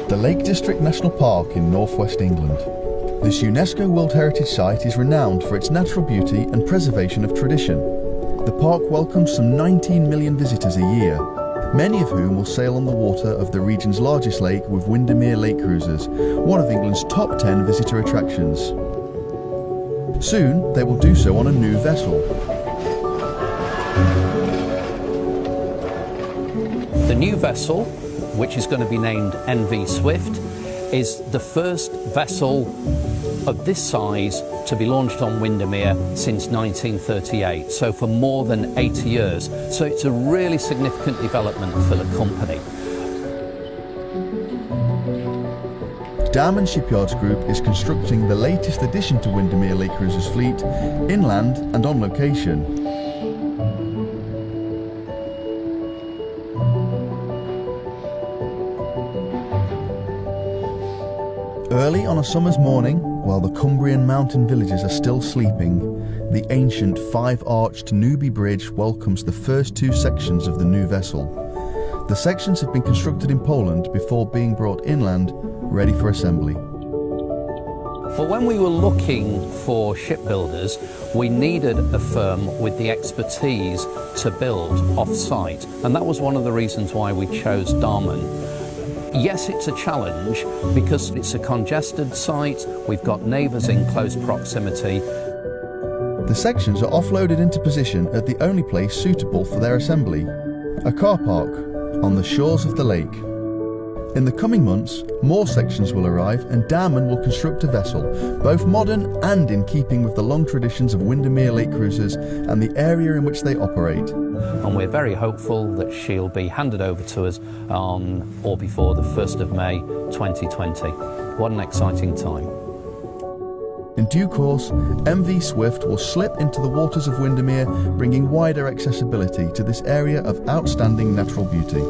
The Lake District National Park in northwest England. This UNESCO World Heritage Site is renowned for its natural beauty and preservation of tradition. The park welcomes some 19 million visitors a year, many of whom will sail on the water of the region's largest lake with Windermere Lake Cruises, one of England's top 10 visitor attractions. Soon they will do so on a new vessel. The new vessel, which is going to be named NV Swift, is the first vessel of this size to be launched on Windermere since 1938, so for more than 80 years. So it's a really significant development for the company. Damen Shipyards Group is constructing the latest addition to Windermere Lake Cruises fleet, inland and on location. Early on a summer's morning, while the Cumbrian mountain villages are still sleeping, the ancient five-arched Newby Bridge welcomes the first two sections of the new vessel. The sections have been constructed in Poland before being brought inland, ready for assembly. But when we were looking for shipbuilders, we needed a firm with the expertise to build off-site, and that was one of the reasons why we chose Damen. Yes, it's a challenge because it's a congested site, we've got neighbours in close proximity. The sections are offloaded into position at the only place suitable for their assembly, a car park on the shores of the lake. In the coming months, more sections will arrive and Damen will construct a vessel, both modern and in keeping with the long traditions of Windermere Lake Cruises and the area in which they operate. And we're very hopeful that she'll be handed over to us on or before the 1st of May 2020. What an exciting time. In due course, MV Swift will slip into the waters of Windermere, bringing wider accessibility to this area of outstanding natural beauty.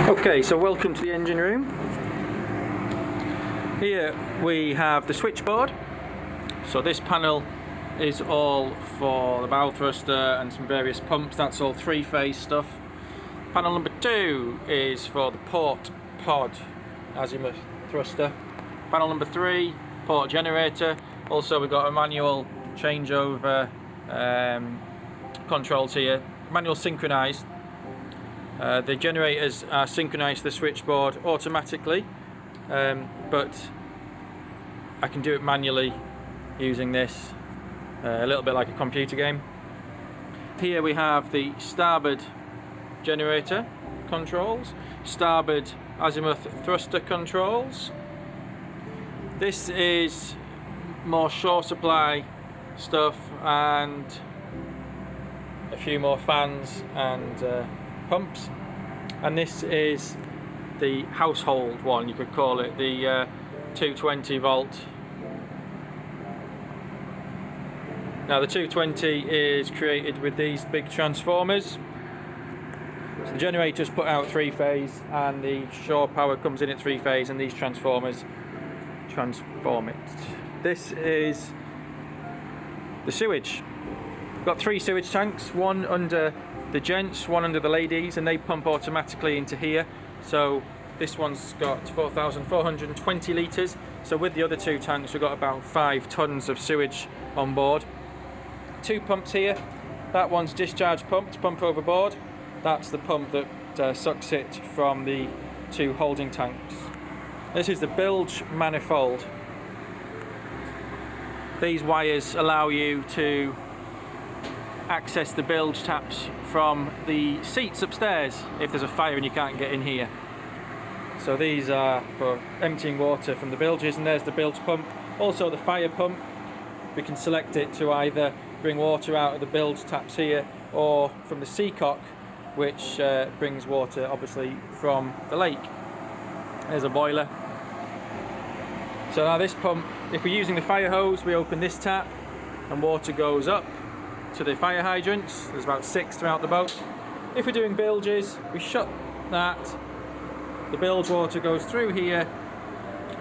Okay, so welcome to the engine room. Here we have the switchboard. So this panel is all for the bow thruster and some various pumps. That's all three-phase stuff. Panel number 2 is for the port pod azimuth thruster. Panel number 3, port generator. Also we've got a manual changeover controls here, manual synchronized. The generators are synchronized to the switchboard automatically, but I can do it manually using this, a little bit like a computer game. Here we have the starboard generator controls, starboard azimuth thruster controls. This is more shore supply stuff and a few more fans and pumps, and this is the household one, you could call it, the 220 volt. Now the 220 is created with these big transformers. So the generators put out 3-phase and the shore power comes in at 3-phase, and these transformers transform it. This is the sewage. We've got 3 sewage tanks, one under the gents, one under the ladies, and they pump automatically into here. So this one's got 4,420 litres. So with the other 2 tanks we've got about 5 tonnes of sewage on board. 2 pumps here. That one's discharge pump to pump overboard. That's the pump that sucks it from the 2 holding tanks. This is the bilge manifold. These wires allow you to access the bilge taps from the seats upstairs if there's a fire and you can't get in here. So these are for emptying water from the bilges, and there's the bilge pump. Also the fire pump, we can select it to either bring water out of the bilge taps here or from the seacock, which brings water obviously from the lake. There's a boiler. So now this pump, if we're using the fire hose, we open this tap and water goes up to the fire hydrants. There's about 6 throughout the boat. If we're doing bilges, we shut that, the bilge water goes through here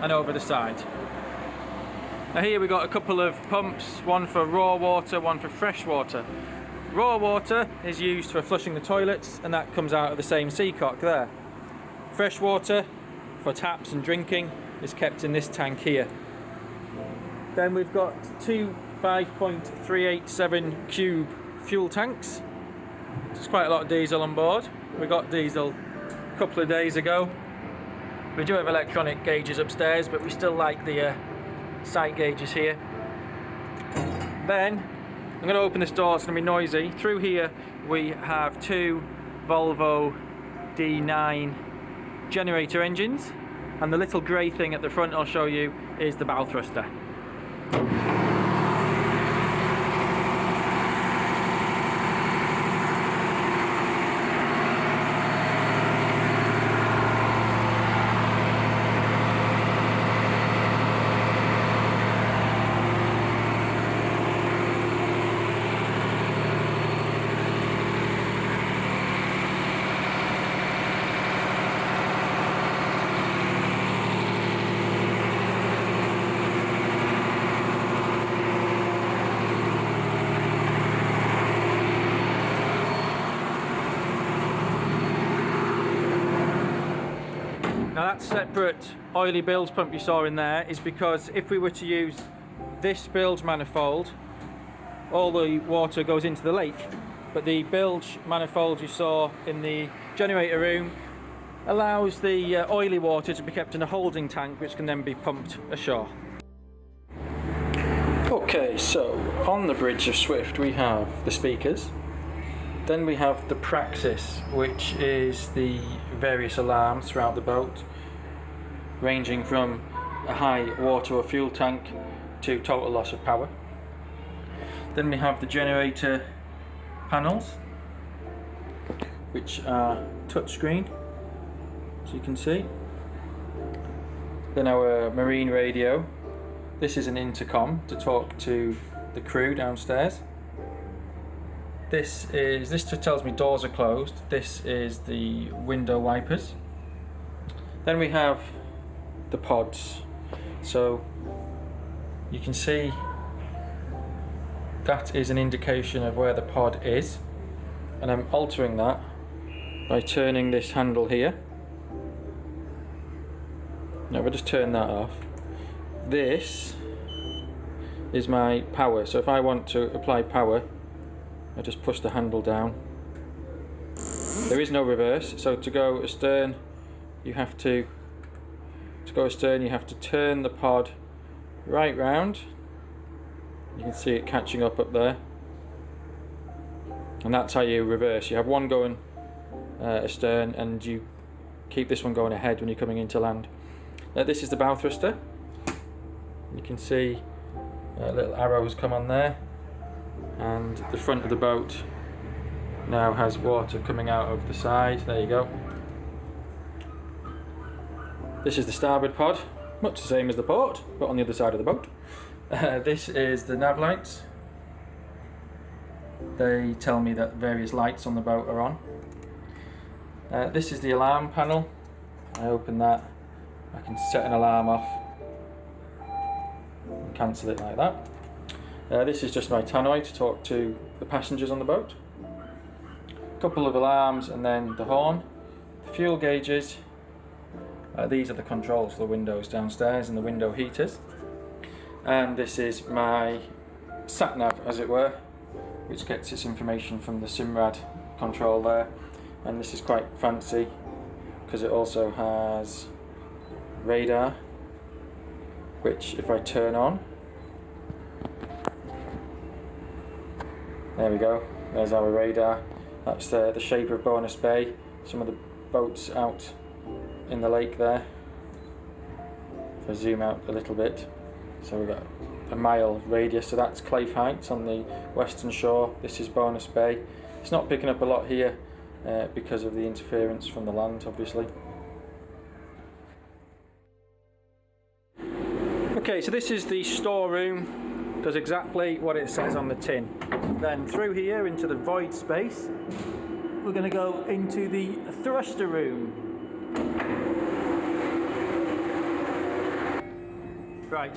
and over the side. Now here we've got a couple of pumps, one for raw water, one for fresh water. Raw water is used for flushing the toilets, and that comes out of the same seacock there. Fresh water for taps and drinking is kept in this tank here. Then we've got 2 5.387 cube fuel tanks. There's quite a lot of diesel on board. We got diesel a couple of days ago. We do have electronic gauges upstairs, but we still like the sight gauges here. Then I'm going to open this door, it's going to be noisy. Through here we have 2 Volvo D9 generator engines, and the little grey thing at the front I'll show you is the bow thruster. Now that separate oily bilge pump you saw in there is because if we were to use this bilge manifold, all the water goes into the lake, but the bilge manifold you saw in the generator room allows the oily water to be kept in a holding tank, which can then be pumped ashore. Okay, so on the bridge of Swift we have the speakers, then we have the praxis, which is the various alarms throughout the boat, ranging from a high water or fuel tank to total loss of power. Then we have the generator panels, which are touchscreen, as you can see. Then our marine radio. This is an intercom to talk to the crew downstairs. This just tells me doors are closed. This is the window wipers. Then we have the pods. So you can see that is an indication of where the pod is, and I'm altering that by turning this handle here. Now we'll just turn that off. This is my power, so if I want to apply power, I just push the handle down. There is no reverse, so to go astern you have to turn the pod right round. You can see it catching up there, and that's how you reverse. You have one going astern and you keep this one going ahead when you're coming into land. This is the bow thruster. You can see little arrows come on there, and the front of the boat now has water coming out of the side. There you go. This is the starboard pod, much the same as the port, but on the other side of the boat. This is the nav lights. They tell me that various lights on the boat are on. This is the alarm panel. I open that, I can set an alarm off and cancel it like that. This is just my tannoy to talk to the passengers on the boat. A couple of alarms and then the horn. The fuel gauges. These are the controls for the windows downstairs and the window heaters. And this is my sat nav, as it were, which gets its information from the Simrad control there. And this is quite fancy because it also has radar, which if I turn on, there we go, there's our radar. That's the shape of Bonus Bay, some of the boats out in the lake there. If I zoom out a little bit, so we've got a mile radius, so that's Clafe Heights on the western shore. This is Bonus Bay. It's not picking up a lot here because of the interference from the land, obviously. Okay, so this is the storeroom. Does exactly what it says on the tin. Then through here into the void space, we're going to go into the thruster room. Right,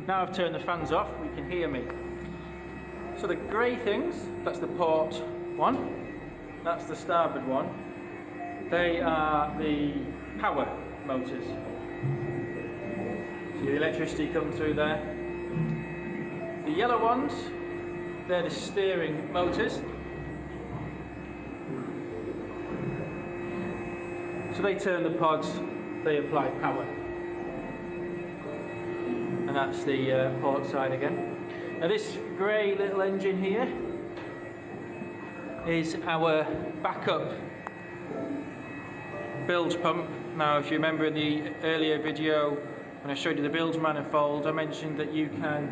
now I've turned the fans off, we can hear me. So the grey things, that's the port one, that's the starboard one. They are the power motors. See the electricity come through there. The yellow ones, they're the steering motors. So they turn the pods, they apply power. And that's the port side again. Now this grey little engine here is our backup bilge pump. Now if you remember in the earlier video when I showed you the bilge manifold, I mentioned that you can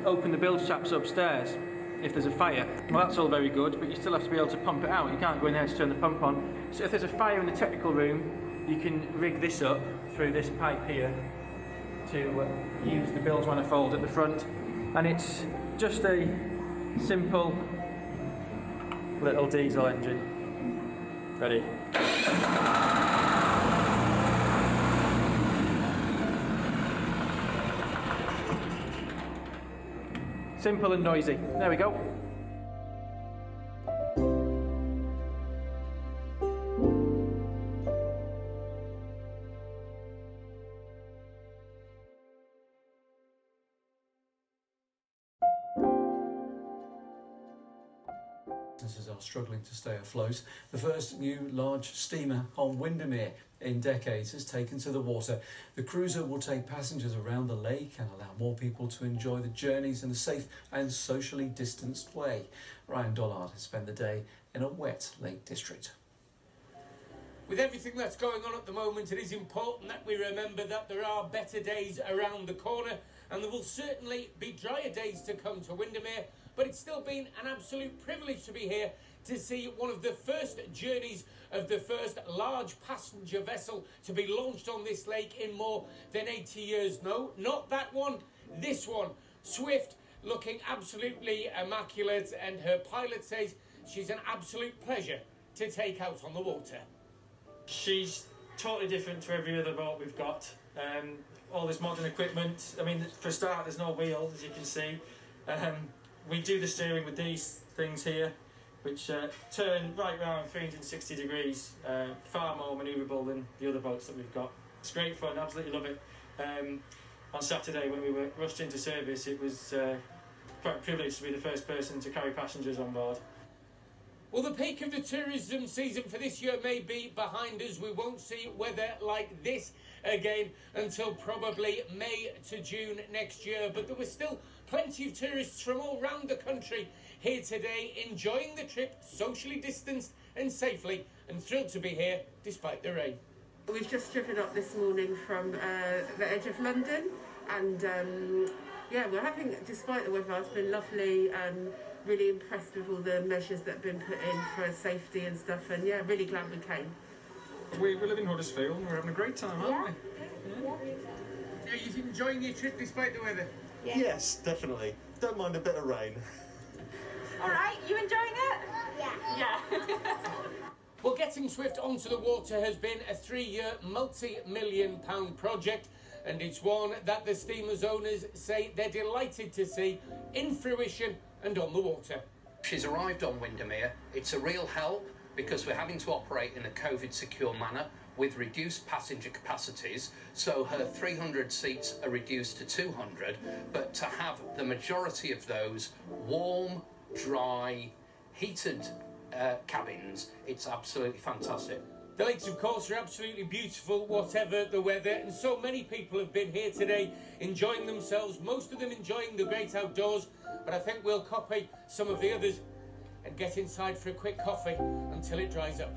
open the bilge taps upstairs if there's a fire. Well, that's all very good, but you still have to be able to pump it out. You can't go in there to turn the pump on. So if there's a fire in the technical room, you can rig this up through this pipe here to use the bilge manifold at the front. And it's just a simple little diesel engine. Ready? Simple and noisy. There we go. Businesses are struggling to stay afloat. The first new large steamer on Windermere in decades has taken to the water. The cruiser will take passengers around the lake and allow more people to enjoy the journeys in a safe and socially distanced way. Ryan Dollard has spent the day in a wet Lake District. With everything that's going on at the moment, it is important that we remember that there are better days around the corner, and there will certainly be drier days to come to Windermere, but it's still been an absolute privilege to be here to see one of the first journeys of the first large passenger vessel to be launched on this lake in more than 80 years. No, not that one, this one. Swift, looking absolutely immaculate, and her pilot says she's an absolute pleasure to take out on the water. She's totally different to every other boat we've got. All this modern equipment. I mean, for a start, there's no wheel, as you can see. We do the steering with these things here, which turn right round 360 degrees, far more manoeuvrable than the other boats that we've got. It's great fun, absolutely love it. On Saturday, when we were rushed into service, it was quite a privilege to be the first person to carry passengers on board. Well, the peak of the tourism season for this year may be behind us. We won't see weather like this again until probably May to June next year. But there were still plenty of tourists from all around the country here today, enjoying the trip socially distanced and safely, and thrilled to be here despite the rain. We've just driven up this morning from the edge of London, and yeah, we're having, despite the weather, it's been lovely. Really impressed with all the measures that have been put in for safety and stuff, and yeah, really glad we came. We live in Huddersfield and we're having a great time, aren't we? Are you enjoying your trip despite the weather? Yeah. Yes, definitely. Don't mind a bit of rain. All right, you enjoying it? Yeah. Well, getting Swift onto the water has been a 3-year, multi-million-pound project, and it's one that the steamer's owners say they're delighted to see in fruition and on the water. She's arrived on Windermere. It's a real help because we're having to operate in a COVID-secure manner with reduced passenger capacities, so her 300 seats are reduced to 200, but to have the majority of those warm, dry, heated cabins, it's absolutely fantastic. The lakes, of course, are absolutely beautiful, whatever the weather, and so many people have been here today enjoying themselves, most of them enjoying the great outdoors, but I think we'll copy some of the others and get inside for a quick coffee until it dries up.